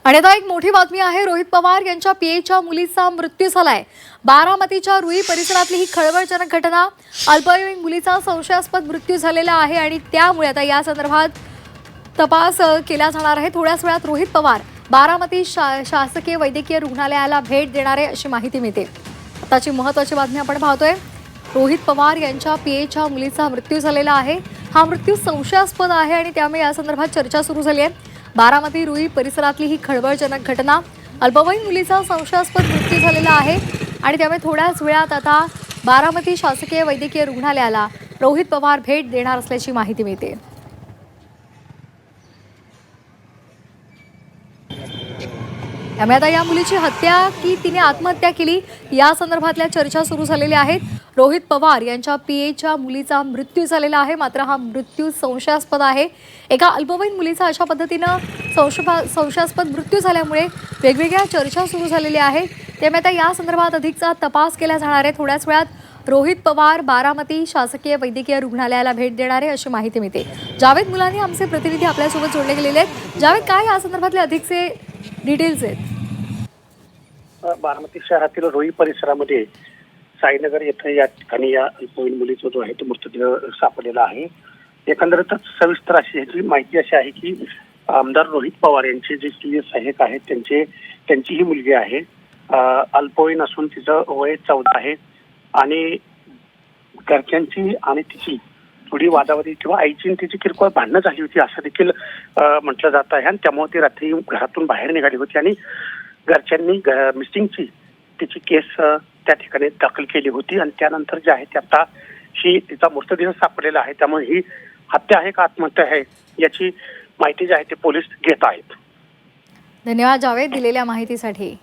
आणि आता एक मोठी बातमी आहे। रोहित पवार यांच्या पीएच्या मुलीचा मृत्यू झालाय। बारामतीच्या रुई परिसरातली ही खळबळजनक घटना। अल्पवयीन मुलीचा संशयास्पद मृत्यू झालेला आहे आणि त्यामुळे आता या संदर्भात तपास केला जाणार आहे। थोड्याच वेळात रोहित पवार बारामती शासकीय वैद्यकीय रुग्णालयाला भेट देणार आहे अशी माहिती मिळते। आताची महत्त्वाची बातमी आपण पाहतोय। रोहित पवार यांच्या पीएच्या मुलीचा मृत्यू झालेला आहे। हा मृत्यू संशयास्पद आहे आणि त्यामुळे या संदर्भात चर्चा सुरू झाली आहे। बारामती रुई परिसरातली ही खळबळजनक घटना। अल्पवयीन मुलीचा संशयास्पद मृत्यू झालेला आहे आणि त्यामुळे थोड्याच वेळात आता बारामती शासकीय वैद्यकीय रुग्णालयाला रोहित पवार भेट देणार असल्याची माहिती मिळते। त्यामुळे आता या मुलीची हत्या की तिने आत्महत्या केली या संदर्भातल्या चर्चा सुरू झालेल्या आहेत। रोहित पवार यांच्या पीएच्या मुलीचा मृत्यू झालेला आहे, मात्र हा मृत्यू संशयास्पद आहे। एका अल्पवयीन मुलीचा अशा पद्धतीनं संशयास्पद मृत्यू झाल्यामुळे वेगवेगळ्या चर्चा सुरू झालेल्या आहेत। त्यामुळे आता या संदर्भात अधिकचा तपास केला जाणार आहे। थोड्याच वेळात रोहित पवार बारामती शासकीय वैद्यकीय रुग्णालयाला भेट देणार आहे अशी माहिती मिळते। जावेद मुलानी आमचे प्रतिनिधी आपल्यासोबत जोडले गेलेले आहेत। जावेद, काय या संदर्भातले अधिकचे डिटेल्स आहेत? बारामती शहरातील रोई परिसरामध्ये साईनगर येथे या ठिकाणी या अल्पवयीन मुलीचा जो आहे तो मृतदेह सापडलेला आहे। एकंदरीतच सविस्तर अशी याची माहिती अशी आहे की आमदार रोहित पवार यांचे जे स्त्रीय सहाय्यक आहेत त्यांची ही मुलगी आहे। अल्पवयीन असून तिचं वय 14 आहे आणि घरच्यांची आणि तिची थोडी वादावादी किंवा आईची आणि तिची किरकोळ भांडणं झाली होती असं देखील म्हटलं जात आहे। आणि त्यामुळे ती रात्री घरातून बाहेर निघाली होती आणि घरच्यांनी मिसिंगची तिची केस त्या ठिकाणी दाखल केली होती आणि त्यानंतर जे आहे ते आता ही तिचा मृतदेह सापडलेला आहे। त्यामुळे ही हत्या आहे का आत्महत्या आहे याची माहिती जी आहे ते पोलीस घेत आहेत। धन्यवाद जावेद दिलेल्या माहितीसाठी।